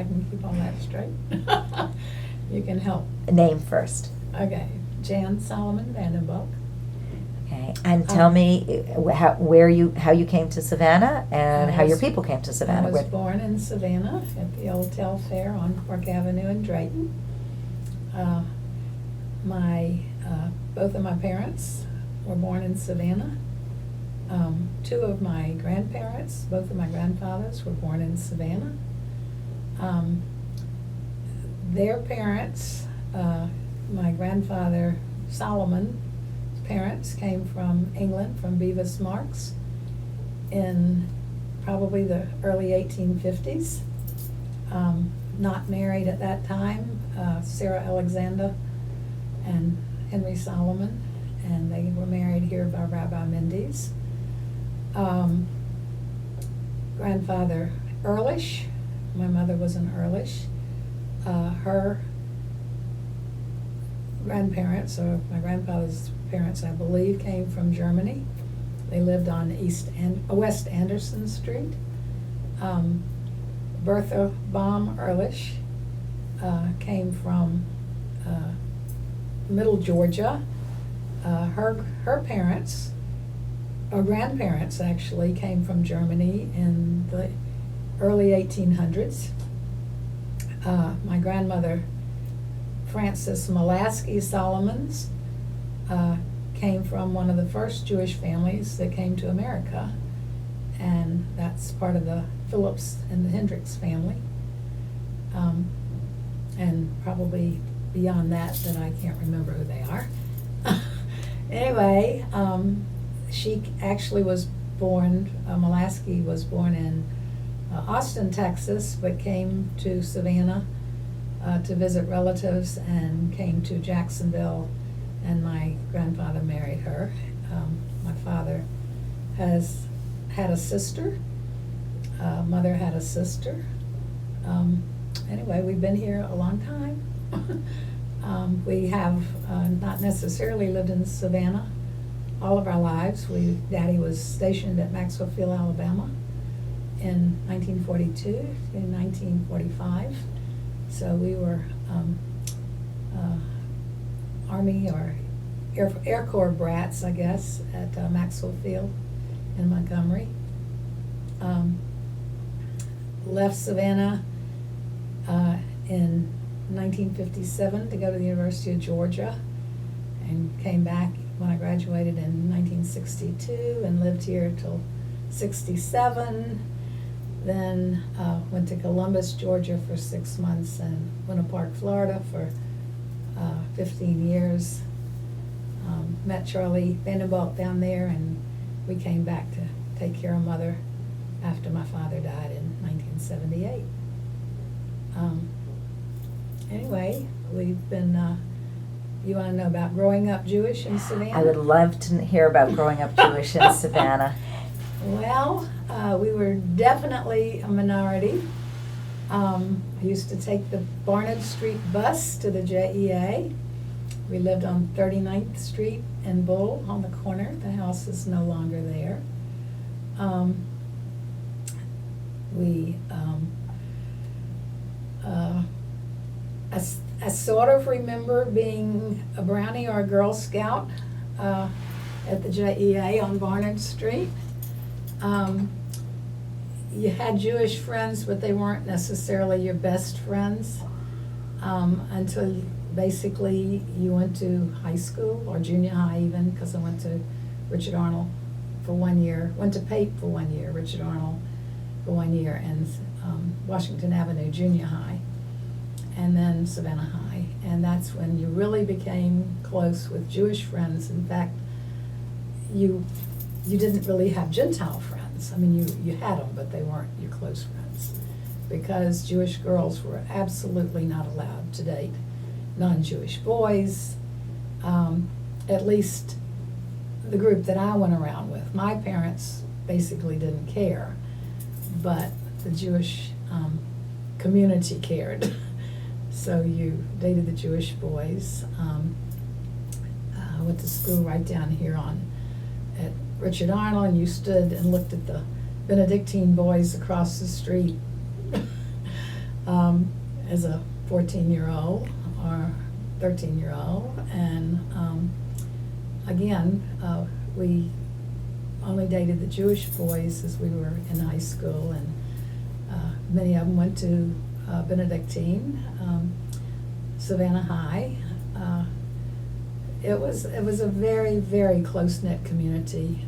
I can keep all that straight. You can help. Name first. Okay, Jan Solomon Vandenbulck. Okay, and tell me how you came to Savannah and how your people came to Savannah. I was born in Savannah at the Old Tell Fair on Park Avenue in Drayton. Both of my parents were born in Savannah. Two of my grandparents, both of my grandfathers, were born in Savannah. Their parents, my grandfather Solomon's parents came from England, from Bevis Marks, in probably the early 1850s. Not married at that time, Sarah Alexander and Henry Solomon, and they were married here by Rabbi Mendes. Grandfather Ehrlich, my mother was an Ehrlich. Her grandparents, or my grandfather's parents, I believe, came from Germany. They lived on West Anderson Street. Bertha Baum Ehrlich came from Middle Georgia. Her parents, or grandparents actually, came from Germany in the early 1800s. My grandmother, Frances Molaski Solomons, came from one of the first Jewish families that came to America, and that's part of the Phillips and the Hendricks family. And probably beyond that I can't remember who they are. Anyway, she actually was born, Molaski was born in Austin, Texas, but came to Savannah to visit relatives and came to Jacksonville, and my grandfather married her. My father has had a sister. Mother had a sister. Anyway, we've been here a long time. We have not necessarily lived in Savannah all of our lives. Daddy was stationed at Maxwell Field, Alabama in 1942 in 1945. So we were Army or Air Corps brats, I guess, at Maxwell Field in Montgomery. Left Savannah in 1957 to go to the University of Georgia, and came back when I graduated in 1962 and lived here till 67. Then went to Columbus, Georgia for 6 months, and Winter Park, Florida for 15 years. Met Charlie Vandenbulck down there, and we came back to take care of Mother after my father died in 1978. Anyway, we've been, you want to know about growing up Jewish in Savannah? I would love to hear about growing up Jewish in Savannah. Well, we were definitely a minority. I used to take the Barnard Street bus to the JEA. We lived on 39th Street in Bull on the corner. The house is no longer there. I sort of remember being a Brownie or a Girl Scout at the JEA on Barnard Street. You had Jewish friends, but they weren't necessarily your best friends until basically you went to high school, or junior high even, because I went to Richard Arnold for 1 year, went to Pape for 1 year, Richard Arnold for 1 year, and Washington Avenue Junior High, and then Savannah High. And that's when you really became close with Jewish friends. In fact, you didn't really have Gentile friends. I mean, you had them, but they weren't your close friends, because Jewish girls were absolutely not allowed to date non-Jewish boys, at least the group that I went around with. My parents basically didn't care, but the Jewish community cared. So you dated the Jewish boys. I went to school right down here at Richard Arnold, and you stood and looked at the Benedictine boys across the street. as a 14-year-old or 13-year-old. And again, we only dated the Jewish boys as we were in high school, and many of them went to Benedictine, Savannah High. It was a very, very close-knit community.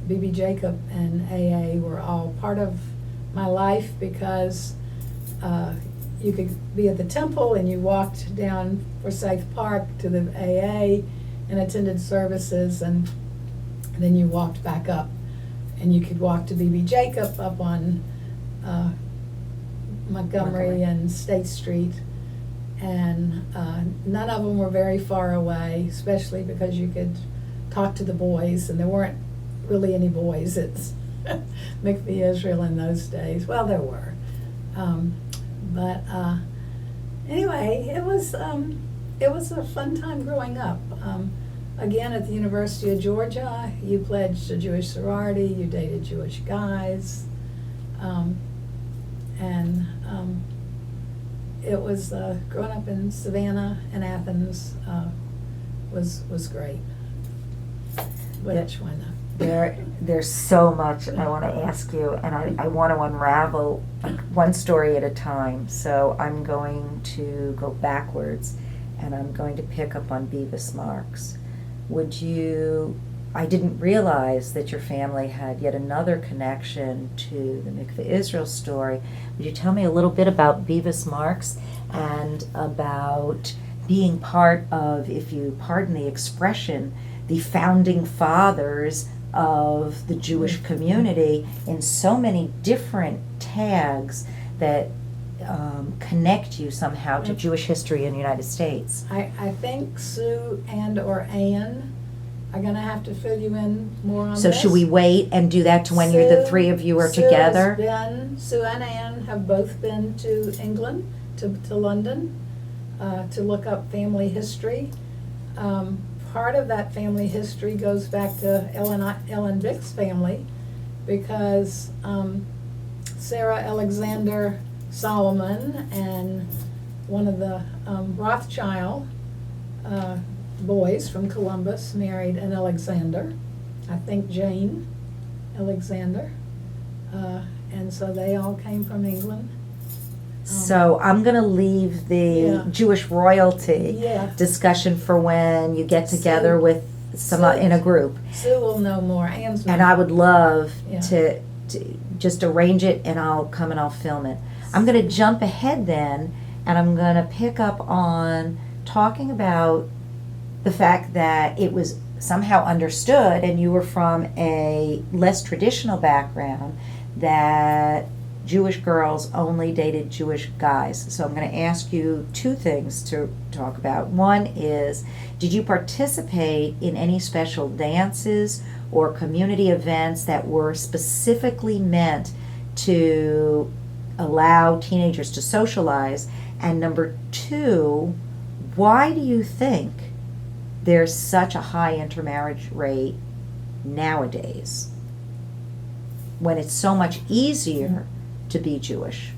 B.B. Jacob and AA were all part of my life because you could be at the temple and you walked down Forsyth Park to the AA and attended services, and then you walked back up and you could walk to B.B. Jacob up on Montgomery and State Street. And none of them were very far away, especially because you could talk to the boys, and there weren't really any boys at McPhee Israel in those days. Well, there were. But anyway, it was a fun time growing up. Again, at the University of Georgia, you pledged a Jewish sorority, you dated Jewish guys, and it was growing up in Savannah and Athens was great. Which one? There's so much I want to ask you, and I want to unravel one story at a time. So I'm going to go backwards, and I'm going to pick up on Beavis Marks. I didn't realize that your family had yet another connection to the Mikveh Israel story. Would you tell me a little bit about Beavis Marks and about being part of, if you pardon the expression, the founding fathers of the Jewish community in so many different tags that connect you somehow to Jewish history in the United States? I think Sue and or Ann are going to have to fill you in more on So this. should we wait and do that to when the three of you are together? Sue and Ann have both been to England, to London, to look up family history. Part of that family history goes back to Ellen Vick's family, because Sarah Alexander Solomon and one of the Rothschild boys from Columbus married an Alexander, I think Jane Alexander, and so they all came from England. So I'm going to leave the Jewish royalty discussion for when you get together with some in a group. Sue will know more. Ann's And I would love to just arrange it, and I'll come and I'll film it. I'm going to jump ahead then, and I'm going to pick up on talking about the fact that it was somehow understood, and you were from a less traditional background, that Jewish girls only dated Jewish guys. So I'm going to ask you two things to talk about. One is, did you participate in any special dances or community events that were specifically meant to allow teenagers to socialize? And number two, why do you think there's such a high intermarriage rate nowadays when it's so much easier to be Jewish?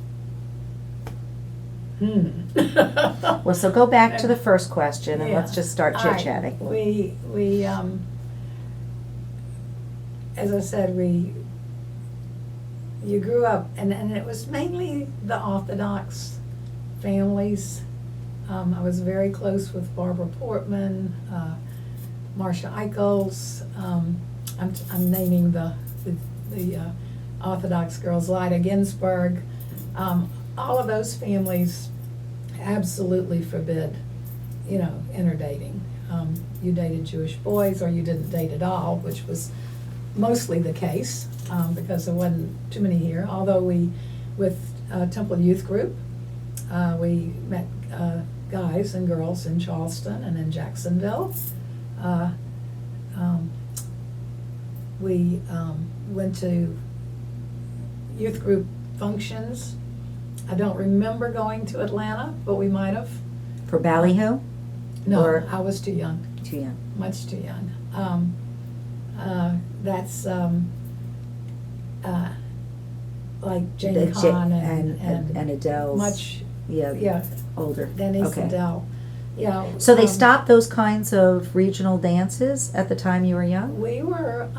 Well, so go back to the first question and let's just start chit-chatting. We as I said, you grew up, and it was mainly the Orthodox families. I was very close with Barbara Portman, Marcia Eichels. I'm naming the Orthodox girls, Lyda Ginsburg. All of those families absolutely forbid, interdating. You dated Jewish boys, or you didn't date at all, which was mostly the case, because there wasn't too many here. Although with Temple Youth Group, we met guys and girls in Charleston and in Jacksonville. We went to youth group functions. I don't remember going to Atlanta, but we might have. For Ballyhoo? No, Or I was too young. Too young. Much too young. like The Jane J- Kahn and Adele's, much, yeah, yeah, older. Denise Okay. Adele. Yeah. So they stopped those kinds of regional dances at the time you were young? We were,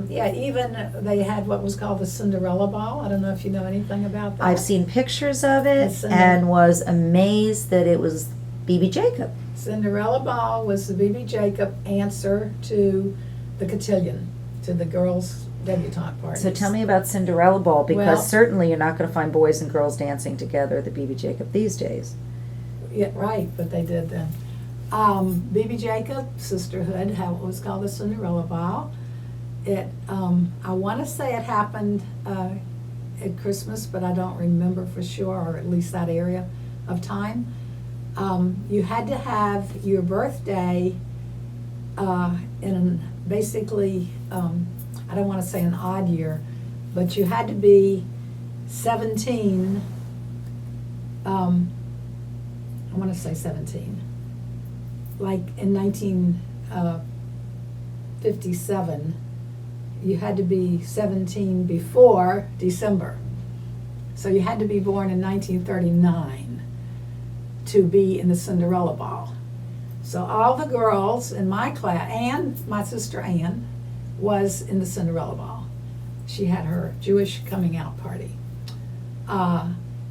yeah, even they had what was called the Cinderella Ball. I don't know if you know anything about that. I've seen pictures of it The and was amazed that it was B.B. Jacob. Cinderella Ball was the B.B. Jacob answer to the cotillion, to the girls' debutante parties. So tell me about Cinderella Ball, because Well- certainly you're not going to find boys and girls dancing together at the B.B. Jacob these days. Yeah, right, but they did then. B.B. Jacob Sisterhood had what was called the Cinderella Ball. It, I want to say it happened at Christmas, but I don't remember for sure, or at least that area of time. You had to have your birthday in basically, I don't want to say an odd year, but you had to be 17. I want to say 17. Like in 1957, you had to be 17 before December. So you had to be born in 1939 to be in the Cinderella Ball. So all the girls in my class, and my sister Ann, was in the Cinderella Ball. She had her Jewish coming out party.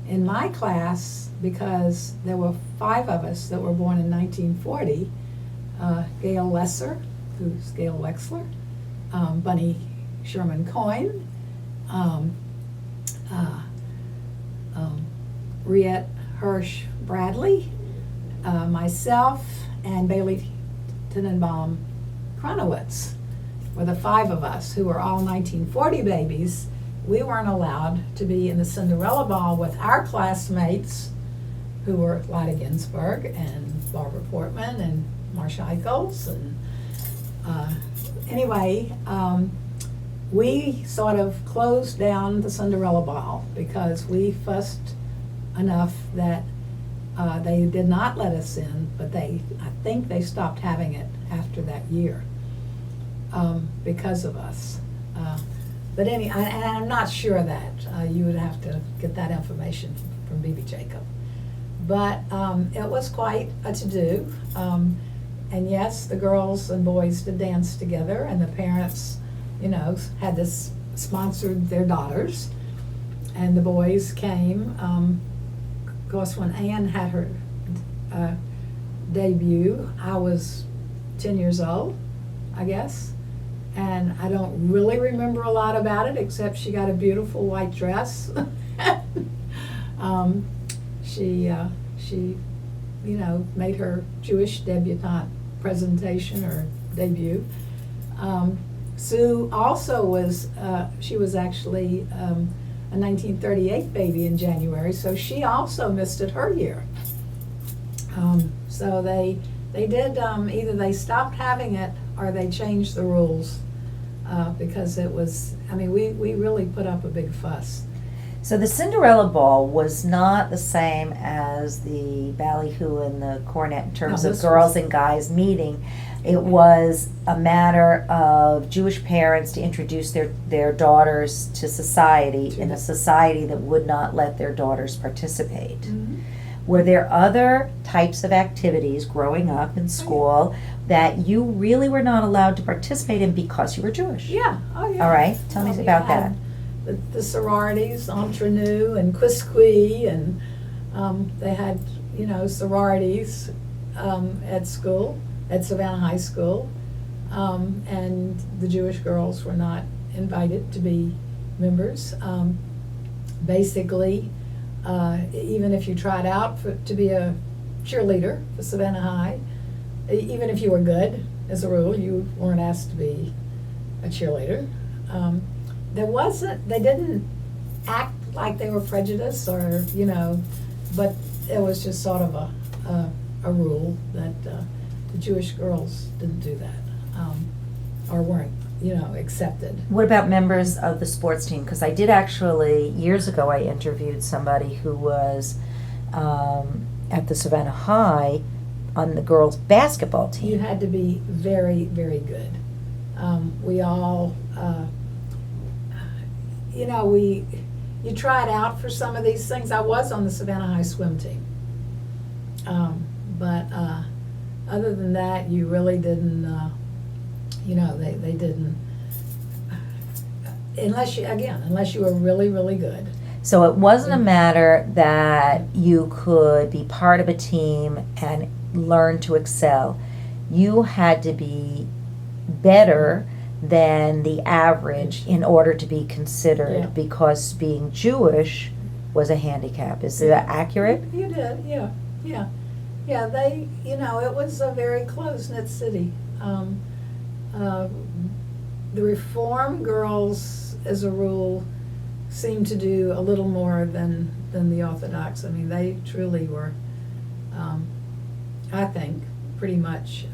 In my class, because there were 5 of us that were born in 1940, Gail Lesser, who's Gail Wexler, Bunny Sherman Coyne, Riette Hirsch Bradley, myself, and Bailey Tenenbaum Kronowitz were the 5 of us who were all 1940 babies. We weren't allowed to be in the Cinderella Ball with our classmates, who were Lyda Ginsburg and Barbara Portman and Marcia Eichels. And anyway, we sort of closed down the Cinderella Ball because we fussed enough that they did not let us in, but I think they stopped having it after that year because of us. But and I'm not sure of that. You would have to get that information from B.B. Jacob. But it was quite a to-do. And yes, the girls and boys did dance together, and the parents, had this sponsored their daughters. And the boys came. Of course, when Anne had her debut, I was 10 years old, I guess. And I don't really remember a lot about it, except she got a beautiful white dress. She made her Jewish debutante presentation or debut. Sue also was, she was actually a 1938 baby in January, so she also missed it her year. So they did, either they stopped having it or they changed the rules. Because it was, we really put up a big fuss. So the Cinderella Ball was not the same as the ballyhoo and the cornet in terms of girls and guys meeting. It was a matter of Jewish parents to introduce their daughters to society in a society that would not let their daughters participate. Mm-hmm. Were there other types of activities growing up in school that you really were not allowed to participate in because you were Jewish? Yeah, oh yeah. All right, tell me about that. The sororities, Entre Nous and Quisqui, and they had, sororities at school, at Savannah High School, and the Jewish girls were not invited to be members. Basically, even if you tried out to be a cheerleader for Savannah High, even if you were good, as a rule, you weren't asked to be a cheerleader. They didn't act like they were prejudiced or, but it was just sort of a rule that the Jewish girls didn't do that, or weren't, accepted. What about members of the sports team? Because I did actually, years ago, I interviewed somebody who was at the Savannah High on the girls' basketball team. You had to be very, very good. We all, you tried out for some of these things. I was on the Savannah High swim team. But other than that, you really didn't, they didn't, unless you were really, really good. So it wasn't a matter that you could be part of a team and learn to excel. You had to be better than the average in order to be considered, Yeah. because being Jewish was a handicap. Is that accurate? You did, yeah. They, it was a very close-knit city. The Reform girls, as a rule, seem to do a little more than the Orthodox. I mean, they truly were, I think, pretty much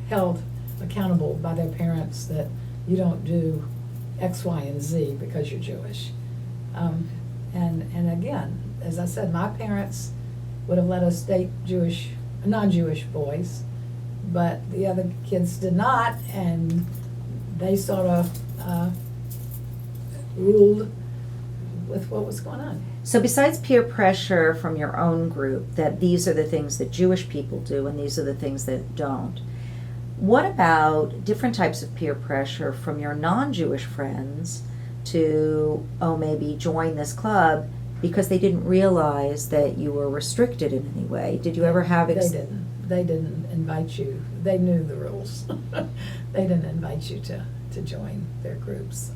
held accountable by their parents that you don't do X, Y, and Z because you're Jewish. And again, as I said, my parents would have let us date non-Jewish boys, but the other kids did not, and they sort of ruled with what was going on. So besides peer pressure from your own group, that these are the things that Jewish people do and these are the things that don't, what about different types of peer pressure from your non-Jewish friends to, maybe join this club because they didn't realize that you were restricted in any way? Did you ever have... They didn't invite you. They knew the rules. They didn't invite you to join their groups.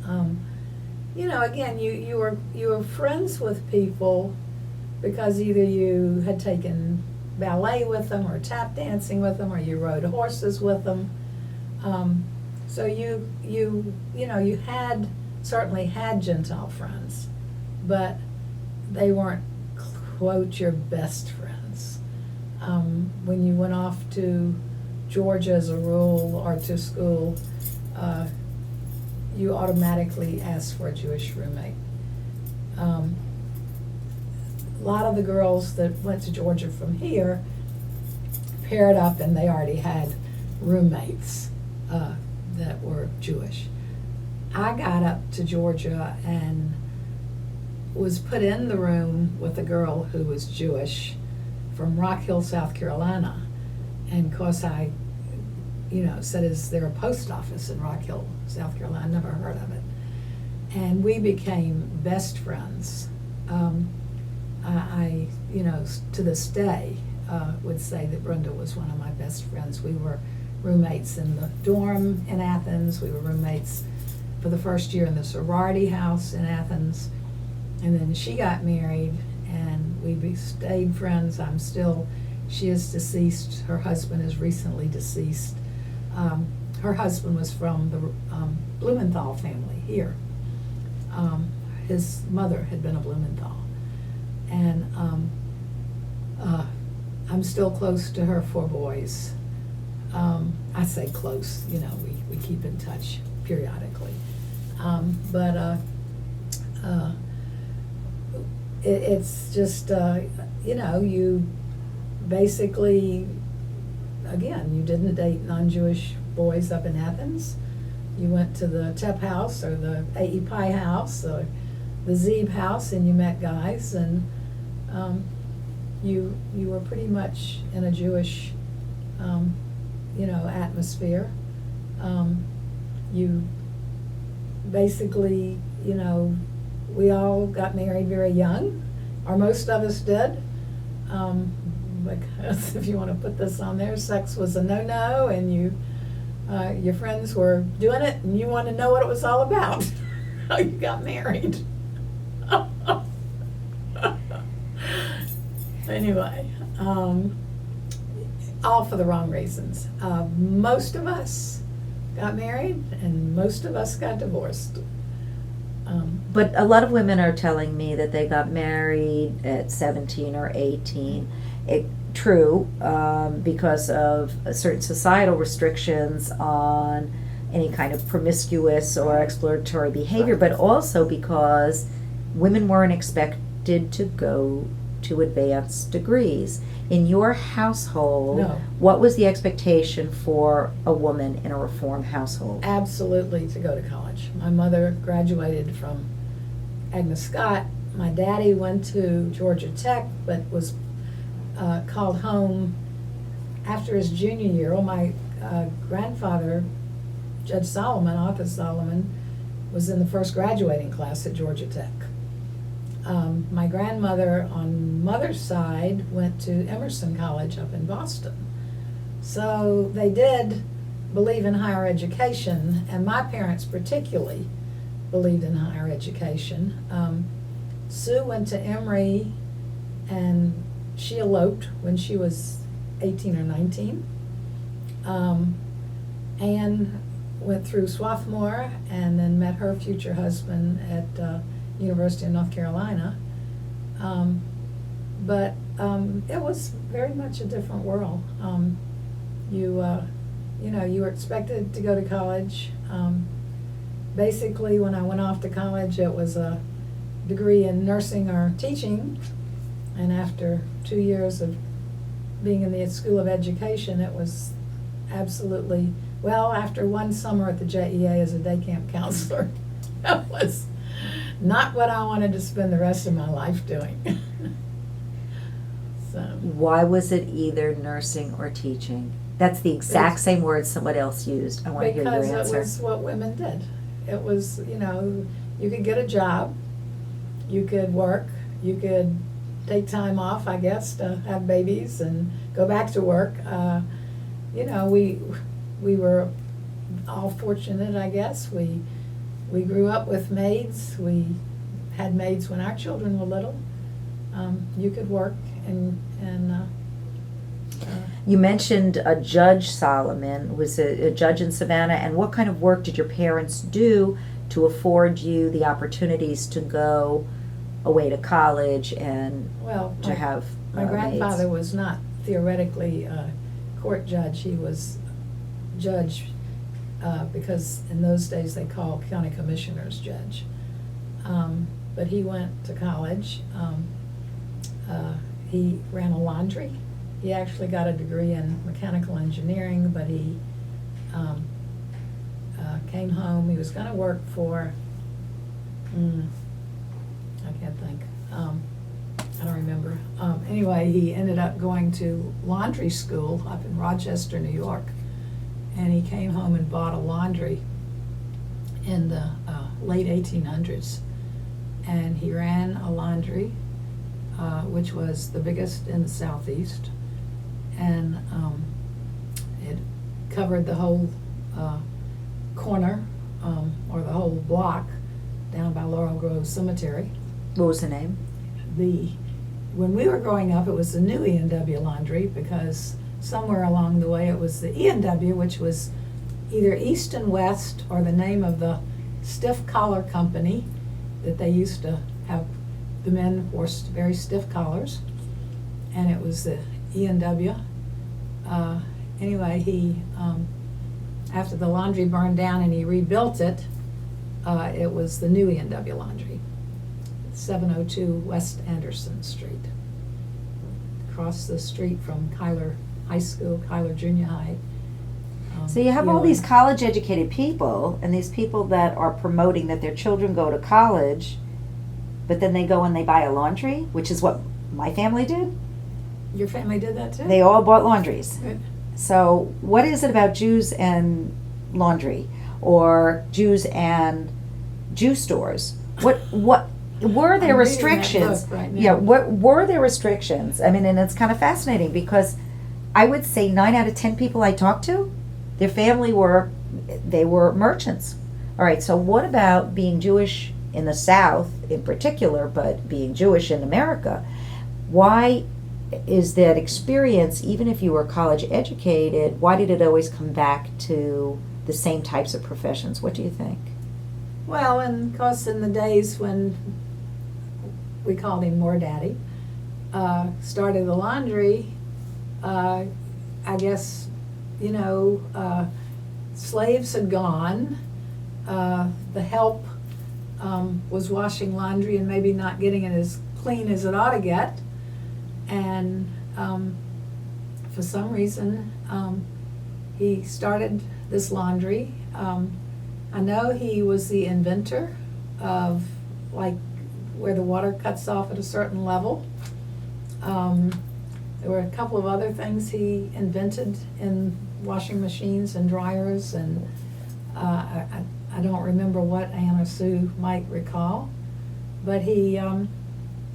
Again, you were friends with people because either you had taken ballet with them or tap dancing with them or you rode horses with them. So you certainly had Gentile friends, but they weren't, quote, your best friends. When you went off to Georgia as a rule or to school, you automatically asked for a Jewish roommate. A lot of the girls that went to Georgia from here paired up and they already had roommates that were Jewish. I got up to Georgia and was put in the room with a girl who was Jewish from Rock Hill, South Carolina. And of course I said, is there a post office in Rock Hill, South Carolina? I never heard of it. And we became best friends. I to this day, would say that Brenda was one of my best friends. We were roommates in the dorm in Athens. We were roommates for the first year in the sorority house in Athens. And then she got married and we stayed friends. She is deceased. Her husband is recently deceased. Her husband was from the Blumenthal family here. His mother had been a Blumenthal. And I'm still close to her 4 boys. I say close, we keep in touch periodically. It's just, you basically, again, you didn't date non-Jewish boys up in Athens. You went to the Tep house or the A.E. Pie house or the Zeeb house and you met guys, and you were pretty much in a Jewish atmosphere. You basically, we all got married very young, or most of us did. Because if you want to put this on there, sex was a no-no, and your friends were doing it, and you wanted to know what it was all about. How you got married. Anyway, all for the wrong reasons. Most of us got married, and most of us got divorced. But a lot of women are telling me that they got married at 17 or 18. True, because of certain societal restrictions on any kind of promiscuous or exploratory behavior, but also because women weren't expected to go to advanced degrees. In your household, No. What was the expectation for a woman in a Reform household? Absolutely to go to college. My mother graduated from Agnes Scott, my daddy went to Georgia Tech, but was called home after his junior year. Well, my grandfather, Judge Solomon, Arthur Solomon, was in the first graduating class at Georgia Tech. My grandmother on mother's side went to Emerson College up in Boston. So they did believe in higher education, and my parents particularly believed in higher education. Sue went to Emory, and she eloped when she was 18 or 19. Anne went through Swarthmore and then met her future husband at University of North Carolina. But it was very much a different world. You were expected to go to college. Basically, when I went off to college, it was a degree in nursing or teaching. And after 2 years of being in the School of Education, it was absolutely, well, after one summer at the JEA as a day camp counselor, that was not what I wanted to spend the rest of my life doing. So. Why was it either nursing or teaching? That's the exact same word someone else used. I want to hear your answer. Because it was what women did. It was, you could get a job, you could work, you could take time off, I guess, to have babies and go back to work. We were all fortunate, I guess. We grew up with maids. We had maids when our children were little. You could work and you mentioned a Judge Solomon was a judge in Savannah, and what kind of work did your parents do to afford you the opportunities to go away to college and to have my grandfather maids? was not theoretically a court judge. He was judge because in those days they called county commissioners judge. But he went to college. He ran a laundry. He actually got a degree in mechanical engineering, but he came home. He was going to work for, I can't think. I don't remember. Anyway, he ended up going to laundry school up in Rochester, New York. And he came home and bought a laundry in the late 1800s. And he ran a laundry, which was the biggest in the Southeast. And it covered the whole corner, or the whole block down by Laurel Grove Cemetery. What was the name? When we were growing up, it was the new E&W Laundry, because somewhere along the way it was the E&W, which was either East and West, or the name of the stiff collar company that they used to have. The men wore very stiff collars, and it was the E&W. Anyway, he after the laundry burned down and he rebuilt it, it was the new E&W Laundry, 702 West Anderson Street, across the street from Kyler High School, Kyler Junior High. So you have all these college-educated people, and these people that are promoting that their children go to college, but then they go and they buy a laundry, which is what my family did. Your family did that too? They all bought laundries. Good. So what is it about Jews and laundry, or Jews and Jew stores? What were there restrictions? Right now. Yeah, what were there restrictions? I mean, and it's kind of fascinating because I would say 9 out of 10 people I talked to, their family were merchants. All right, so what about being Jewish in the South in particular, but being Jewish in America? Why is that experience, even if you were college educated, why did it always come back to the same types of professions? What do you think? Well, and of course in the days when we called him More Daddy, started the laundry, I guess, slaves had gone. The help was washing laundry and maybe not getting it as clean as it ought to get. And for some reason, he started this laundry. I know he was the inventor of, like, where the water cuts off at a certain level. There were a couple of other things he invented in washing machines and dryers, and I don't remember what Ann or Sue might recall, but he,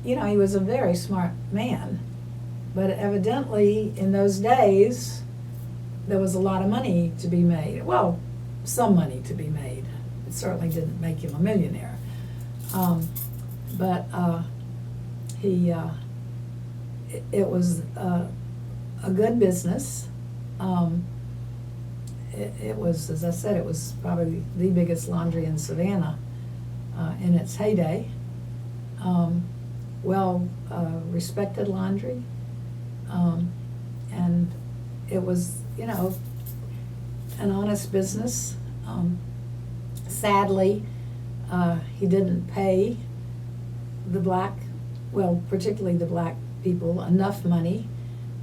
he was a very smart man. But evidently, in those days, there was a lot of money to be made. Well, some money to be made. It certainly didn't make him a millionaire. But it was a good business. It was, as I said, it was probably the biggest laundry in Savannah in its heyday. Respected laundry. And it was, an honest business. Sadly, he didn't pay particularly the black people, enough money.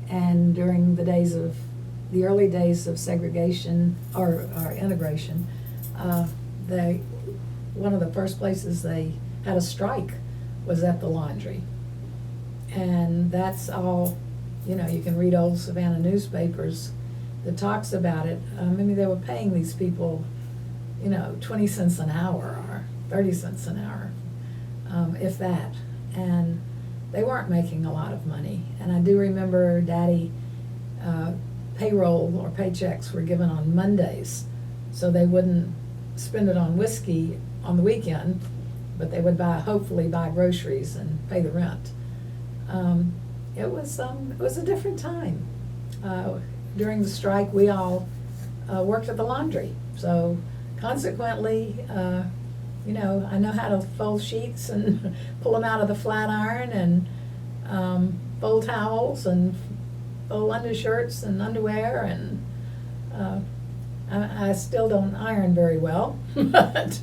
And during the early days of segregation or integration, one of the first places they had a strike was at the laundry. And that's all, you can read old Savannah newspapers that talks about it. They were paying these people, 20 cents an hour or 30 cents an hour, if that. And they weren't making a lot of money. And I do remember Daddy, payroll or paychecks were given on Mondays, so they wouldn't spend it on whiskey on the weekend, but they would hopefully buy groceries and pay the rent. It was a different time. During the strike, we all worked at the laundry, so consequently, I know how to fold sheets and pull them out of the flat iron, and fold towels and fold undershirts and underwear, and I still don't iron very well, but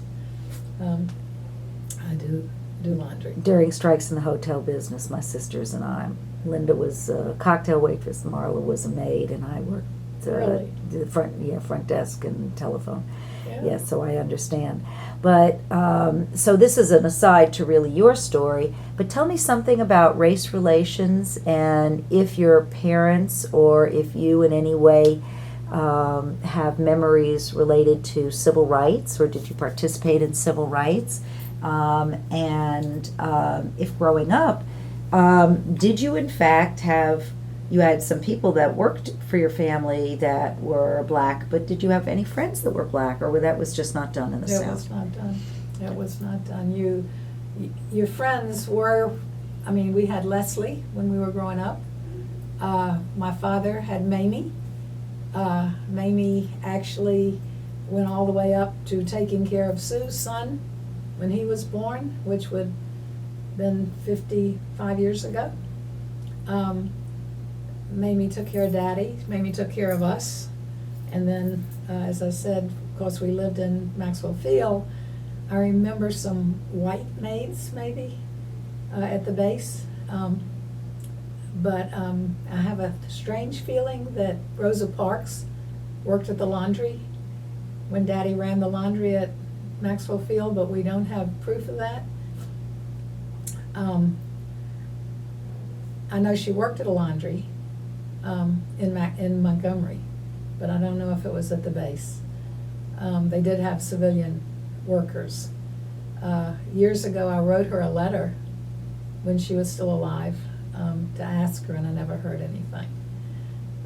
I do laundry. During strikes in the hotel business, my sisters and I, Linda was a cocktail waitress, Marla was a maid, and I worked Really? the front desk and telephone. Yeah. Yes, so I understand. But so this is an aside to really your story, but tell me something about race relations, and if your parents or if you in any way have memories related to civil rights, or did you participate in civil rights? And if growing up, did you in fact you had some people that worked for your family that were black, but did you have any friends that were black, or that was just not done in the South? It was not done. It was not done. Your friends were, we had Leslie when we were growing up. My father had Mamie. Mamie actually went all the way up to taking care of Sue's son when he was born, which would have been 55 years ago. Mamie took care of Daddy. Mamie took care of us. And then, as I said, of course, we lived in Maxwell Field. I remember some white maids, maybe, at the base. But I have a strange feeling that Rosa Parks worked at the laundry when Daddy ran the laundry at Maxwell Field, but we don't have proof of that. I know she worked at a laundry in Montgomery, but I don't know if it was at the base. They did have civilian workers. Years ago, I wrote her a letter when she was still alive to ask her, and I never heard anything.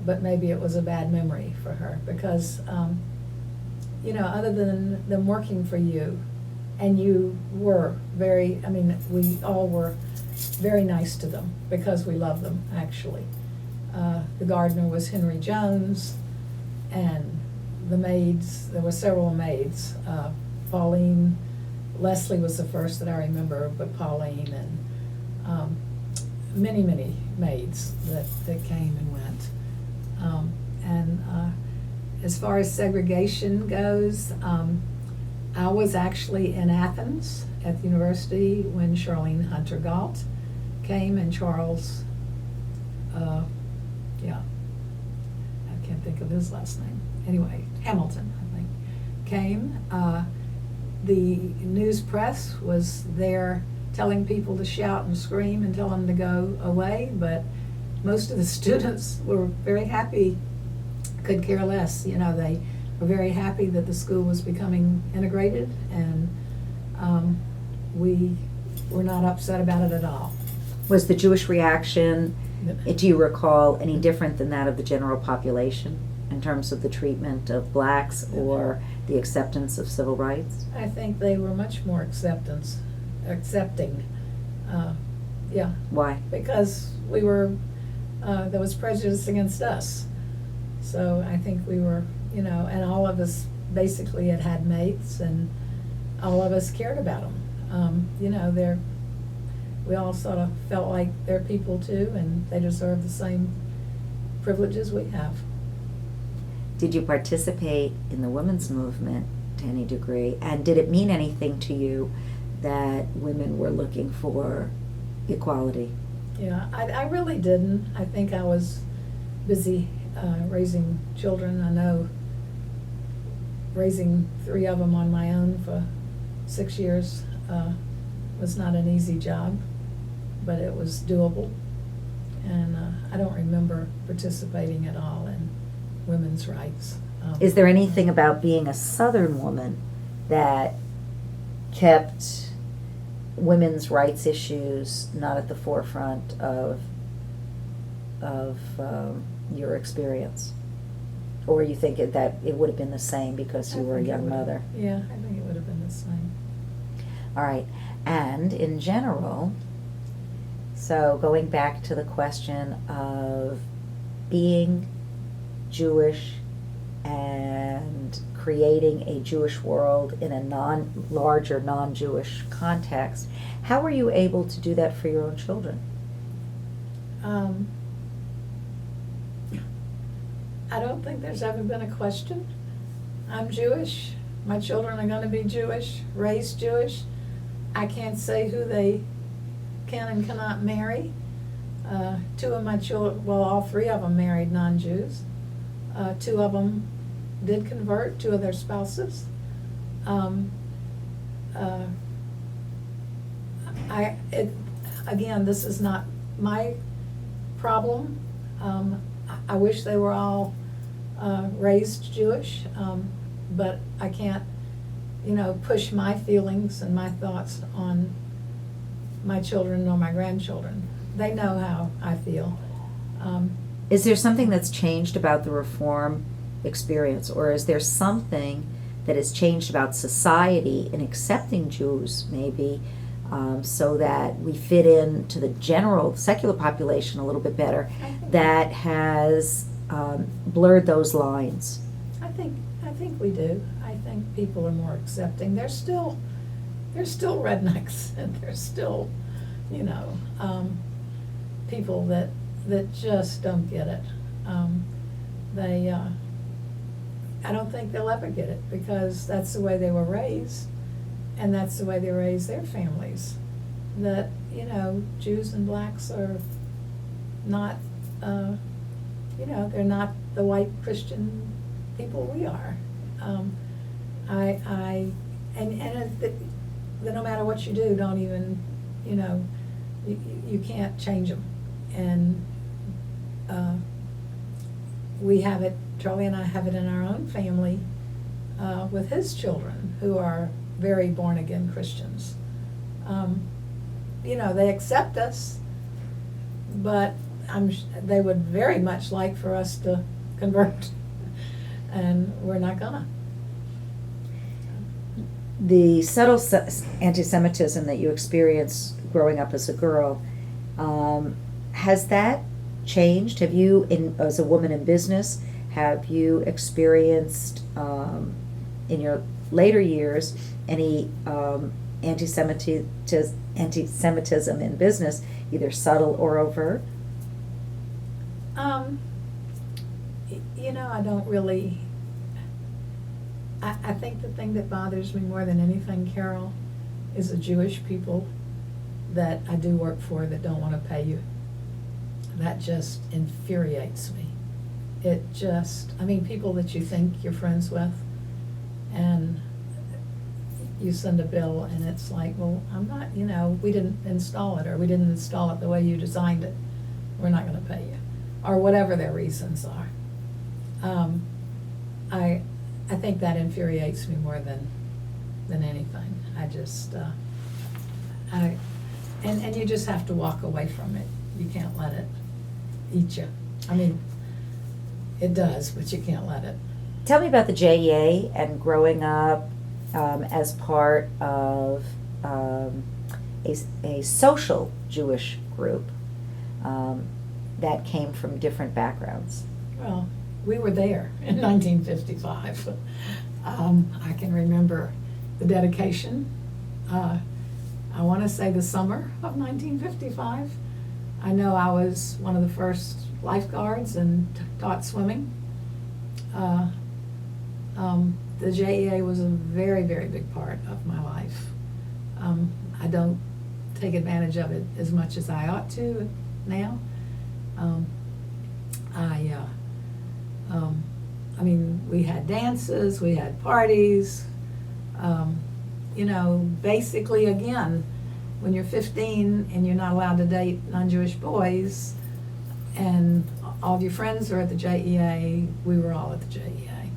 But maybe it was a bad memory for her, because other than them working for you, and you were we all were very nice to them because we loved them, actually. The gardener was Henry Jones, and the maids, there were several maids. Pauline, Leslie was the first that I remember, but Pauline, and many maids that came and went. As far as segregation goes, I was actually in Athens at the university when Charlene Hunter Galt came, and Charles, I can't think of his last name. Anyway, Hamilton, I think, came. The news press was there telling people to shout and scream and tell them to go away, but most of the students were very happy, could care less. They were very happy that the school was becoming integrated, and we were not upset about it at all. Was the Jewish reaction, do you recall, any different than that of the general population in terms of the treatment of blacks or the acceptance of civil rights? I think they were much more accepting. Yeah. Why? Because we were, there was prejudice against us. So I think we were, and all of us basically had mates, and all of us cared about them. We all sort of felt like they're people too, and they deserve the same privileges we have. Did you participate in the women's movement to any degree? And did it mean anything to you that women were looking for equality? Yeah, I really didn't. I think I was busy raising children. I know raising 3 of them on my own for 6 years was not an easy job, but it was doable. And I don't remember participating at all in women's rights. Is there anything about being a Southern woman that kept women's rights issues not at the forefront of your experience? Or you think that it would have been the same because you were a young mother? Yeah, I think it would have been the same. All right. And in general, so going back to the question of being Jewish and creating a Jewish world in a larger non-Jewish context, how were you able to do that for your own children? I don't think there's ever been a question. I'm Jewish. My children are going to be Jewish, raised Jewish. I can't say who they can and cannot marry. 2 of my children, well, all 3 of them married non-Jews. 2 of them did convert, 2 of their spouses. Again, this is not my problem. I wish they were all raised Jewish, but I can't, push my feelings and my thoughts on my children or my grandchildren. They know how I feel. Is there something that's changed about the reform experience, or is there something that has changed about society in accepting Jews, maybe, so that we fit into the general secular population a little bit better, that has blurred those lines? I think we do. I think people are more accepting. They're still rednecks, and there's still, people that just don't get it. I don't think they'll ever get it, because that's the way they were raised, and that's the way they raised their families. That, Jews and blacks are not, they're not the white Christian people we are. That no matter what you do, don't even, you can't change them. And we have it, Charlie and I have it in our own family with his children, who are very born-again Christians. They accept us, but they would very much like for us to convert, and we're not gonna. The subtle anti-Semitism that you experienced growing up as a girl, has that changed? Have you, as a woman in business, have you experienced in your later years any anti-Semitism in business, either subtle or overt? I don't really. I think the thing that bothers me more than anything, Carol, is the Jewish people that I do work for that don't want to pay you. That just infuriates me. People that you think you're friends with, and you send a bill and it's like, well, I'm not, we didn't install it, or we didn't install it the way you designed it, we're not gonna pay you, or whatever their reasons are. I think that infuriates me more than anything. I just, and you just have to walk away from it. You can't let it eat you. I mean, it does, but you can't let it. Tell me about the JEA and growing up as part of a social Jewish group that came from different backgrounds. Well, we were there in 1955. I can remember the dedication. I want to say the summer of 1955. I know I was one of the first lifeguards and taught swimming. The JEA was a very, very big part of my life. I don't take advantage of it as much as I ought to now. I mean, we had dances, we had parties. Basically, again, when you're 15 and you're not allowed to date non-Jewish boys, and all of your friends are at the JEA, we were all at the JEA.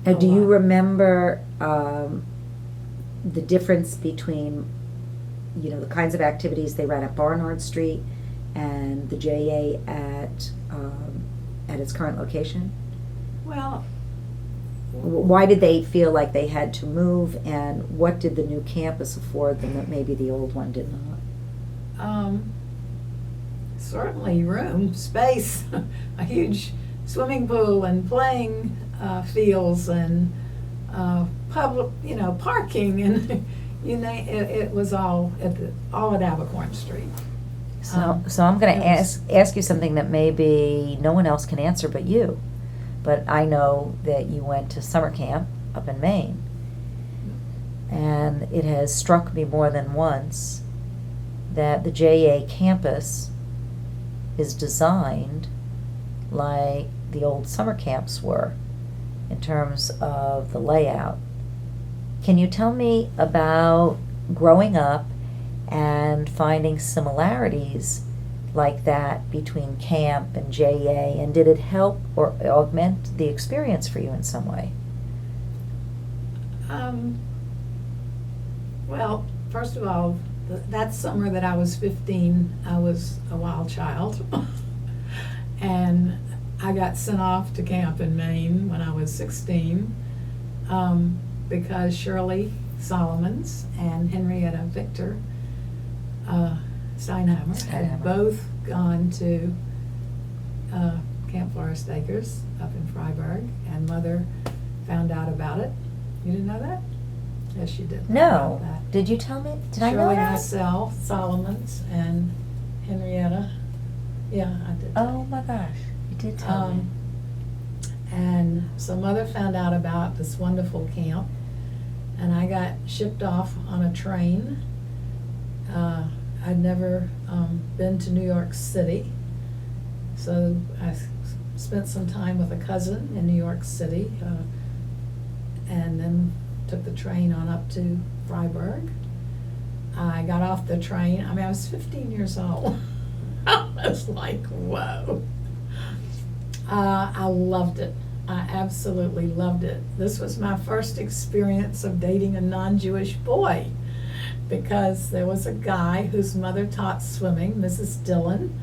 Now, do you remember the difference between, the kinds of activities they ran at Barnard Street and the JEA at its current location? Well, why did they feel like they had to move, and what did the new campus afford them that maybe the old one did not? Certainly room, space, a huge swimming pool and playing fields and public, parking, and it was all at Abercorn Street. So I'm going to ask you something that maybe no one else can answer but you. But I know that you went to summer camp up in Maine, and it has struck me more than once that the JA campus is designed like the old summer camps were in terms of the layout. Can you tell me about growing up and finding similarities like that between camp and JA, and did it help or augment the experience for you in some way? Well, first of all, that summer that I was 15, I was a wild child. And I got sent off to camp in Maine when I was 16 because Shirley Solomons and Henrietta Victor Steinheimer had both gone to Camp Forest Acres up in Freiburg, and Mother found out about it. You didn't know that? Yes, you did. No. Did you tell me? Did I know Shirley that? myself, Solomons, and Henrietta. Yeah, I did. Oh my gosh, you did tell me. And so Mother found out about this wonderful camp, and I got shipped off on a train. I'd never been to New York City, so I spent some time with a cousin in New York City, and then took the train on up to Freiburg. I got off the train. I was 15 years old. I was like, whoa. I loved it. I absolutely loved it. This was my first experience of dating a non-Jewish boy, because there was a guy whose mother taught swimming, Mrs. Dillon,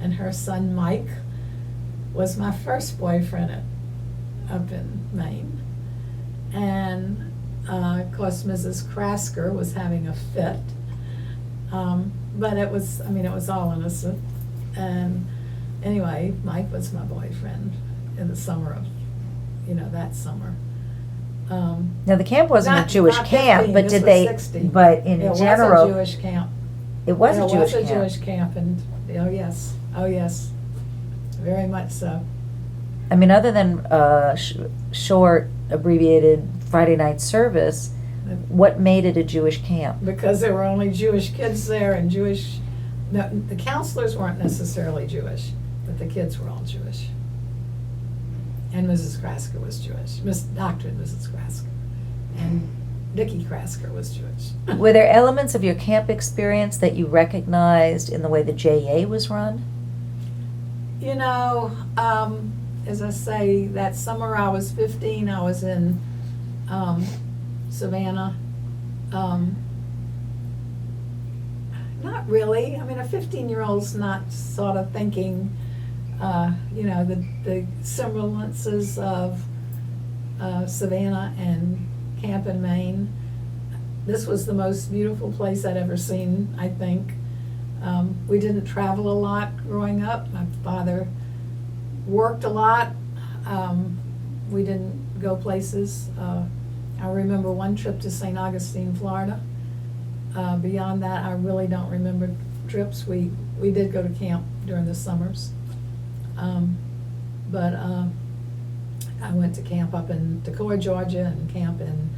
and her son Mike was my first boyfriend up in Maine. And of course, Mrs. Krasker was having a fit. But it was all innocent. And anyway, Mike was my boyfriend in the summer of, that summer. Now the camp wasn't a Jewish camp, 15, but this did was they? 16. But in general, it was a Jewish camp. It was a Jewish It was camp. a Jewish camp, and oh yes, very much so. Other than short, abbreviated Friday night service, what made it a Jewish camp? Because there were only Jewish kids there, and the counselors weren't necessarily Jewish, but the kids were all Jewish. And Mrs. Krasker was Jewish, Dr. and Mrs. Krasker. And Dickie Krasker was Jewish. Were there elements of your camp experience that you recognized in the way the JA was run? You know, as I say, that summer I was 15, I was in Savannah. Not really. I mean, a 15-year-old's not sort of thinking, you know, the semblances of Savannah and camp in Maine. This was the most beautiful place I'd ever seen, I think. We didn't travel a lot growing up. My father worked a lot. We didn't go places. I remember one trip to St. Augustine, Florida. Beyond that, I really don't remember trips. We did go to camp during the summers. But I went to camp up in Decoy, Georgia, and camp in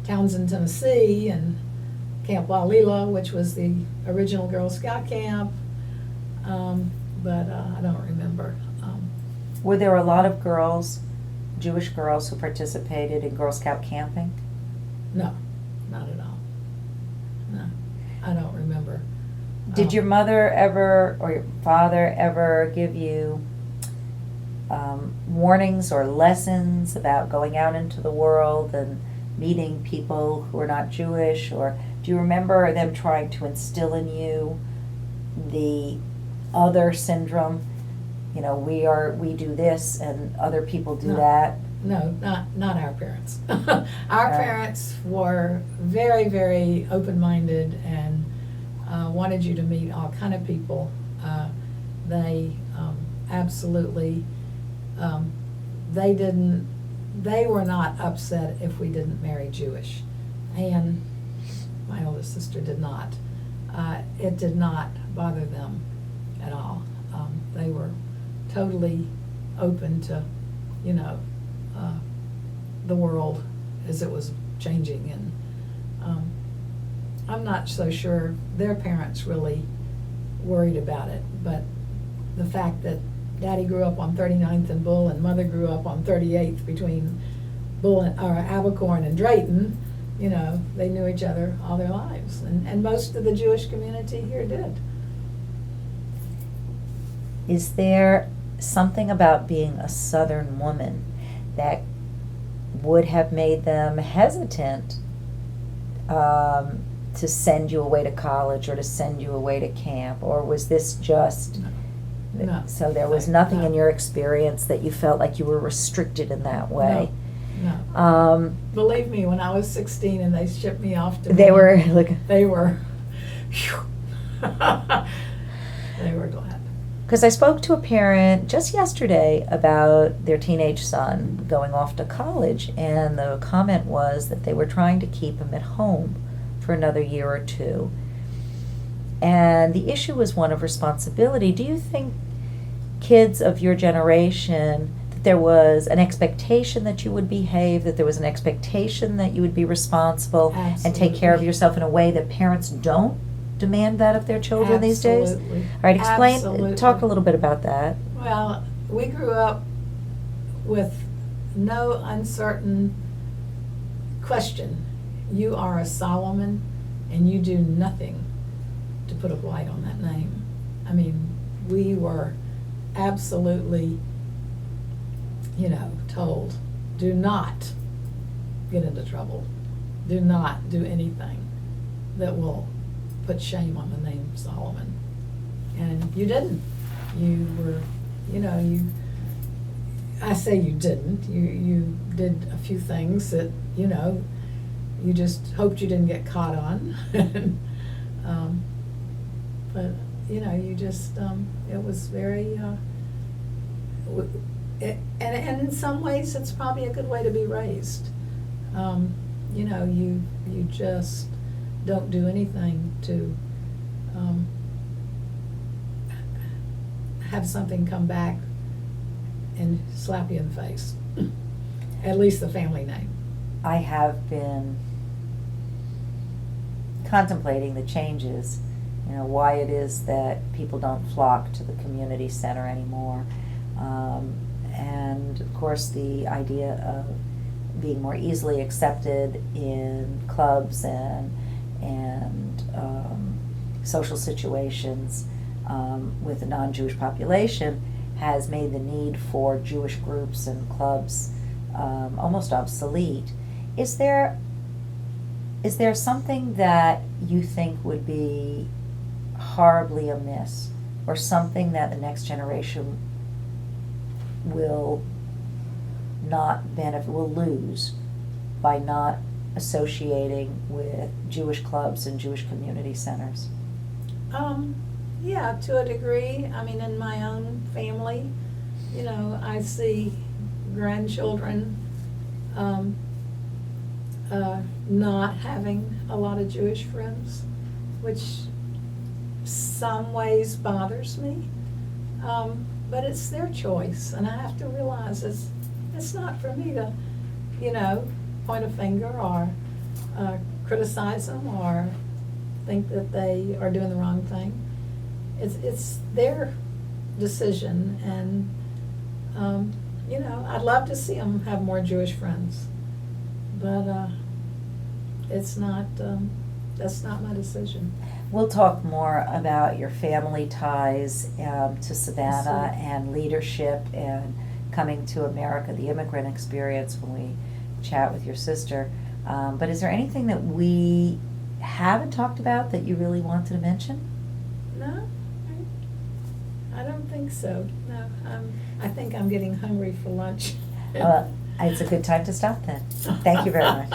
Townsend, Tennessee, and Camp Walila, which was the original Girl Scout camp. But I don't remember. Were there a lot of girls, Jewish girls, who participated in Girl Scout camping? No, not at all. No, I don't remember. Did your mother ever, or your father ever give you warnings or lessons about going out into the world and meeting people who are not Jewish? Or do you remember them trying to instill in you the other syndrome? You know, we do this and other people do No. that. No, not our parents. Our parents were very, very open-minded and wanted you to meet all kind of people. They absolutely, they were not upset if we didn't marry Jewish. And my oldest sister did not. It did not bother them at all. They were totally open to, you know, the world as it was changing. And I'm not so sure their parents really worried about it, but the fact that Daddy grew up on 39th and Bull and Mother grew up on 38th between Bull and, or Abercorn and Drayton, you know, they knew each other all their lives. And most of the Jewish community here did. Is there something about being a Southern woman that would have made them hesitant to send you away to college or to send you away to camp? Or was this just... No. So there was nothing in your experience that you felt like you were restricted in that way? No. Believe me, when I was 16 and they shipped me off to They Maine, were like... They were... They were glad. Because I spoke to a parent just yesterday about their teenage son going off to college, and the comment was that they were trying to keep him at home for another year or two. And the issue was one of responsibility. Do you think kids of your generation, that there was an expectation that you would behave, that there was an expectation that you would be responsible and take care of yourself in a way that parents don't demand that of their children these days? Absolutely. All right, explain, Absolutely. talk a little bit about that. Well, we grew up with no uncertain question. You are a Solomon, and you do nothing to put a blight on that name. I mean, we were absolutely, you know, told, do not get into trouble. Do not do anything that will put shame on the name Solomon. And you didn't. You were, you know, I say you didn't. You did a few things that, you know, you just hoped you didn't get caught on. But, you know, you just, it was very, and in some ways it's probably a good way to be raised. You know, you just don't do anything to have something come back and slap you in the face. At least the family name. I have been contemplating the changes, you know, why it is that people don't flock to the community center anymore. And of course the idea of being more easily accepted in clubs and social situations with the non-Jewish population has made the need for Jewish groups and clubs almost obsolete. Is there something that you think would be horribly amiss, or something that the next generation will not benefit, will lose by not associating with Jewish clubs and Jewish community centers? Yeah, to a degree. I mean, in my own family, I see grandchildren not having a lot of Jewish friends, which some ways bothers me. But it's their choice, and I have to realize it's not for me to, point a finger or criticize them or think that they are doing the wrong thing. It's their decision, and I'd love to see them have more Jewish friends, but it's not. That's not my decision. We'll talk more about your family ties to Savannah and leadership and coming to America, the immigrant experience, when we chat with your sister. But is there anything that we haven't talked about that you really wanted to mention? No, I don't think so. No, I think I'm getting hungry for lunch. It's a good time to stop then. Thank you very much.